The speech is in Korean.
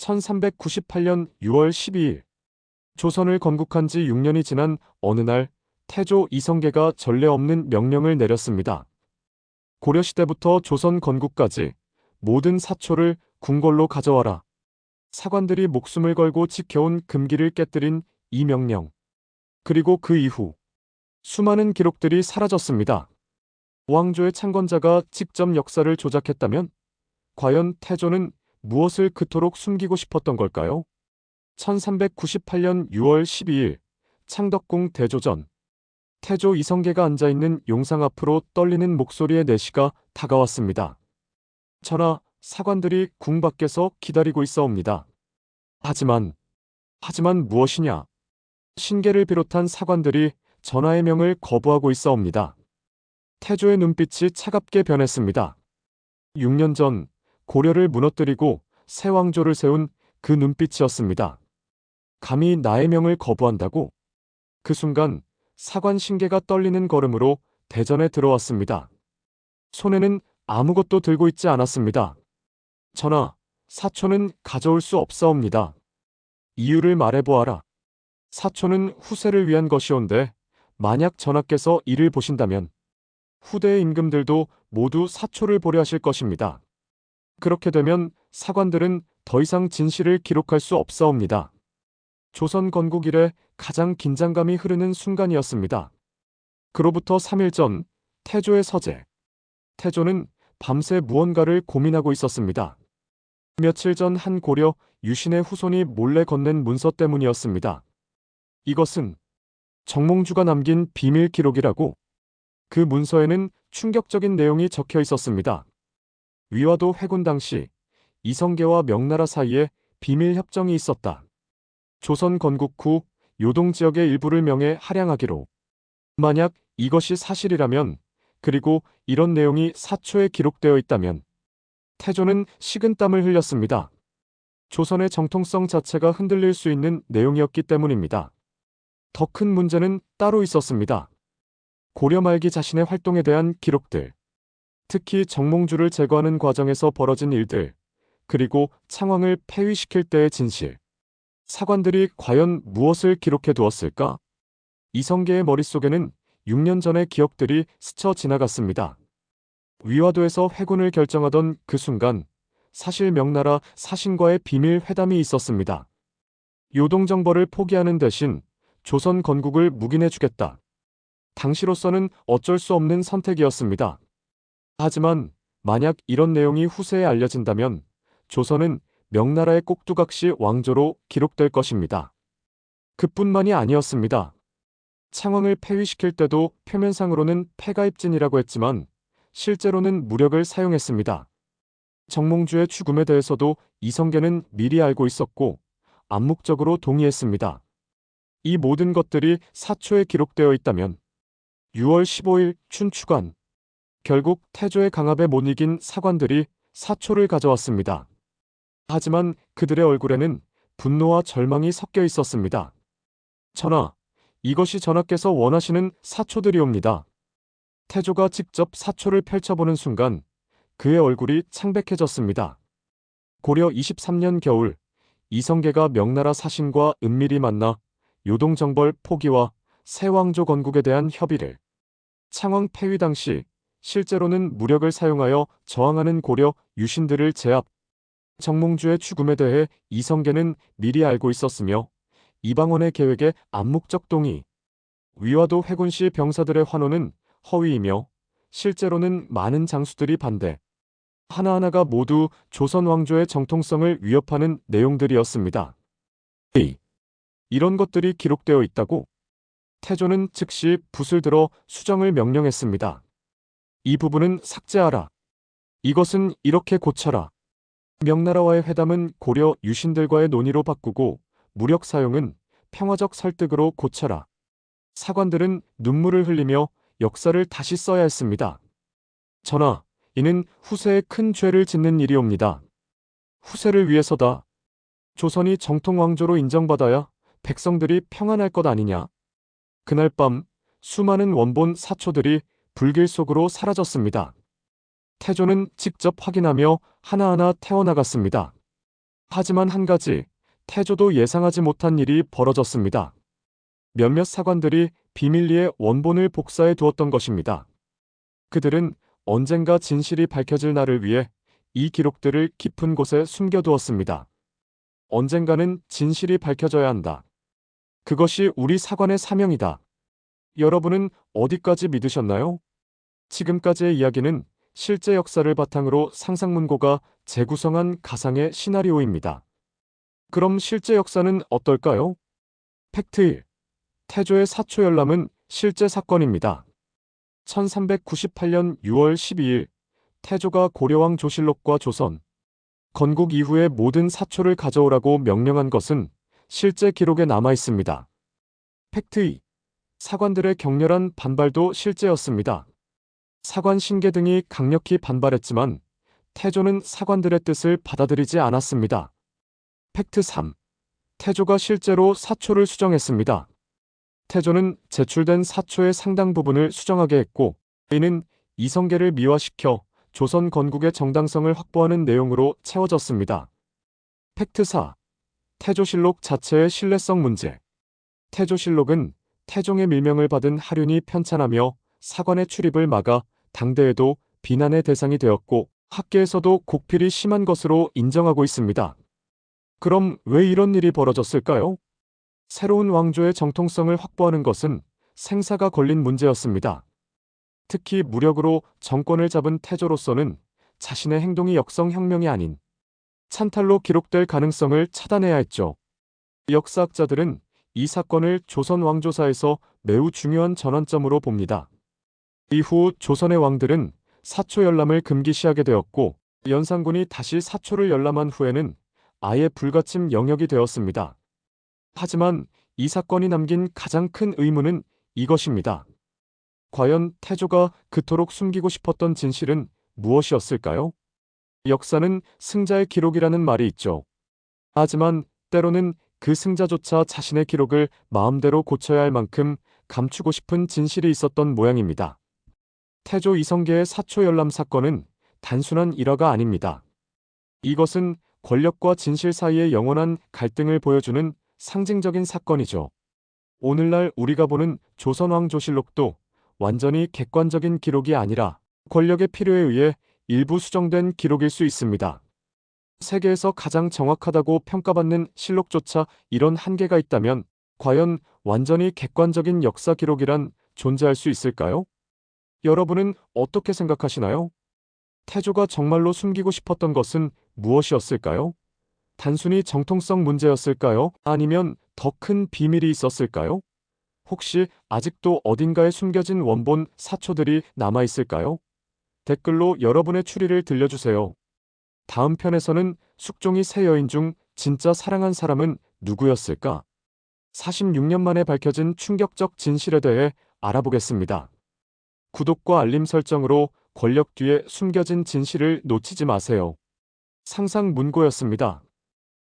1398년 6월 12일, 조선을 건국한 지 6년이 지난 어느 날 태조 이성계가 전례 없는 명령을 내렸습니다. 고려시대부터 조선 건국까지 모든 사초를 궁궐로 가져와라. 사관들이 목숨을 걸고 지켜온 금기를 깨뜨린 이 명령. 그리고 그 이후 수많은 기록들이 사라졌습니다. 왕조의 창건자가 직접 역사를 조작했다면 과연 태조는 무엇을 그토록 숨기고 싶었던 걸까요? 1398년 6월 12일 창덕궁 대조전. 태조 이성계가 앉아있는 용상 앞으로 떨리는 목소리의 내시가 다가왔습니다. 전하, 사관들이 궁 밖에서 기다리고 있어옵니다. 하지만 무엇이냐? 신계를 비롯한 사관들이 전하의 명을 거부하고 있어옵니다. 태조의 눈빛이 차갑게 변했습니다. 6년 전 고려를 무너뜨리고 새 왕조를 세운 그 눈빛이었습니다. 감히 나의 명을 거부한다고? 그 순간 사관 신계가 떨리는 걸음으로 대전에 들어왔습니다. 손에는 아무것도 들고 있지 않았습니다. 전하, 사초는 가져올 수 없사옵니다. 이유를 말해보아라. 사초는 후세를 위한 것이온데 만약 전하께서 이를 보신다면 후대의 임금들도 모두 사초를 보려 하실 것입니다. 그렇게 되면 사관들은 더 이상 진실을 기록할 수 없사옵니다. 조선 건국 이래 가장 긴장감이 흐르는 순간이었습니다. 그로부터 3일 전 태조의 서재. 태조는 밤새 무언가를 고민하고 있었습니다. 며칠 전 한 고려 유신의 후손이 몰래 건넨 문서 때문이었습니다. 이것은 정몽주가 남긴 비밀 기록이라고. 그 문서에는 충격적인 내용이 적혀 있었습니다. 위화도 회군 당시 이성계와 명나라 사이에 비밀 협정이 있었다. 조선 건국 후 요동 지역의 일부를 명예 할양하기로. 만약 이것이 사실이라면, 그리고 이런 내용이 사초에 기록되어 있다면 태조는 식은땀을 흘렸습니다. 조선의 정통성 자체가 흔들릴 수 있는 내용이었기 때문입니다. 더 큰 문제는 따로 있었습니다. 고려 말기 자신의 활동에 대한 기록들, 특히 정몽주를 제거하는 과정에서 벌어진 일들, 그리고 창왕을 폐위시킬 때의 진실. 사관들이 과연 무엇을 기록해 두었을까? 이성계의 머릿속에는 6년 전의 기억들이 스쳐 지나갔습니다. 위화도에서 회군을 결정하던 그 순간 사실 명나라 사신과의 비밀 회담이 있었습니다. 요동정벌을 포기하는 대신 조선 건국을 묵인해주겠다. 당시로서는 어쩔 수 없는 선택이었습니다. 하지만 만약 이런 내용이 후세에 알려진다면 조선은 명나라의 꼭두각시 왕조로 기록될 것입니다. 그뿐만이 아니었습니다. 창왕을 폐위시킬 때도 표면상으로는 패가입진이라고 했지만 실제로는 무력을 사용했습니다. 정몽주의 죽음에 대해서도 이성계는 미리 알고 있었고 암묵적으로 동의했습니다. 이 모든 것들이 사초에 기록되어 있다면 6월 15일 춘추관. 결국 태조의 강압에 못 이긴 사관들이 사초를 가져왔습니다. 하지만 그들의 얼굴에는 분노와 절망이 섞여 있었습니다. 전하, 이것이 전하께서 원하시는 사초들이옵니다. 태조가 직접 사초를 펼쳐보는 순간 그의 얼굴이 창백해졌습니다. 고려 23년 겨울 이성계가 명나라 사신과 은밀히 만나 요동정벌 포기와 새 왕조 건국에 대한 협의를. 창왕 폐위 당시 실제로는 무력을 사용하여 저항하는 고려 유신들을 제압. 정몽주의 죽음에 대해 이성계는 미리 알고 있었으며 이방원의 계획에 암묵적 동의. 위화도 회군시 병사들의 환호는 허위이며 실제로는 많은 장수들이 반대. 하나하나가 모두 조선 왕조의 정통성을 위협하는 내용들이었습니다. 이런 것들이 기록되어 있다고? 태조는 즉시 붓을 들어 수정을 명령했습니다. 이 부분은 삭제하라. 이것은 이렇게 고쳐라. 명나라와의 회담은 고려 유신들과의 논의로 바꾸고 무력 사용은 평화적 설득으로 고쳐라. 사관들은 눈물을 흘리며 역사를 다시 써야 했습니다. 전하, 이는 후세에 큰 죄를 짓는 일이옵니다. 후세를 위해서다. 조선이 정통 왕조로 인정받아야 백성들이 평안할 것 아니냐. 그날 밤 수많은 원본 사초들이 불길 속으로 사라졌습니다. 태조는 직접 확인하며 하나하나 태워나갔습니다. 하지만 한 가지, 태조도 예상하지 못한 일이 벌어졌습니다. 몇몇 사관들이 비밀리에 원본을 복사해 두었던 것입니다. 그들은 언젠가 진실이 밝혀질 날을 위해 이 기록들을 깊은 곳에 숨겨두었습니다. 언젠가는 진실이 밝혀져야 한다. 그것이 우리 사관의 사명이다. 여러분은 어디까지 믿으셨나요? 지금까지의 이야기는 실제 역사를 바탕으로 상상문고가 재구성한 가상의 시나리오입니다. 그럼 실제 역사는 어떨까요? 팩트 1. 태조의 사초열람은 실제 사건입니다. 1398년 6월 12일 태조가 고려왕 조실록과 조선, 건국 이후의 모든 사초를 가져오라고 명령한 것은 실제 기록에 남아 있습니다. 팩트 2. 사관들의 격렬한 반발도 실제였습니다. 사관 신계 등이 강력히 반발했지만 태조는 사관들의 뜻을 받아들이지 않았습니다. 팩트 3. 태조가 실제로 사초를 수정했습니다. 태조는 제출된 사초의 상당 부분을 수정하게 했고, 이는 이성계를 미화시켜 조선 건국의 정당성을 확보하는 내용으로 채워졌습니다. 팩트 4. 태조실록 자체의 신뢰성 문제. 태조실록은 태종의 밀명을 받은 하륜이 편찬하며 사관의 출입을 막아 당대에도 비난의 대상이 되었고 학계에서도 곡필이 심한 것으로 인정하고 있습니다. 그럼 왜 이런 일이 벌어졌을까요? 새로운 왕조의 정통성을 확보하는 것은 생사가 걸린 문제였습니다. 특히 무력으로 정권을 잡은 태조로서는 자신의 행동이 역성혁명이 아닌 찬탈로 기록될 가능성을 차단해야 했죠. 역사학자들은 이 사건을 조선 왕조사에서 매우 중요한 전환점으로 봅니다. 이후 조선의 왕들은 사초 열람을 금기시하게 되었고 연산군이 다시 사초를 열람한 후에는 아예 불가침 영역이 되었습니다. 하지만 이 사건이 남긴 가장 큰 의문은 이것입니다. 과연 태조가 그토록 숨기고 싶었던 진실은 무엇이었을까요? 역사는 승자의 기록이라는 말이 있죠. 하지만 때로는 그 승자조차 자신의 기록을 마음대로 고쳐야 할 만큼 감추고 싶은 진실이 있었던 모양입니다. 태조 이성계의 사초 열람 사건은 단순한 일화가 아닙니다. 이것은 권력과 진실 사이의 영원한 갈등을 보여주는 상징적인 사건이죠. 오늘날 우리가 보는 조선왕조실록도 완전히 객관적인 기록이 아니라 권력의 필요에 의해 일부 수정된 기록일 수 있습니다. 세계에서 가장 정확하다고 평가받는 실록조차 이런 한계가 있다면 과연 완전히 객관적인 역사 기록이란 존재할 수 있을까요? 여러분은 어떻게 생각하시나요? 태조가 정말로 숨기고 싶었던 것은 무엇이었을까요? 단순히 정통성 문제였을까요? 아니면 더 큰 비밀이 있었을까요? 혹시 아직도 어딘가에 숨겨진 원본 사초들이 남아 있을까요? 댓글로 여러분의 추리를 들려주세요. 다음 편에서는 숙종이 세 여인 중 진짜 사랑한 사람은 누구였을까? 46년 만에 밝혀진 충격적 진실에 대해 알아보겠습니다. 구독과 알림 설정으로 권력 뒤에 숨겨진 진실을 놓치지 마세요. 상상문고였습니다.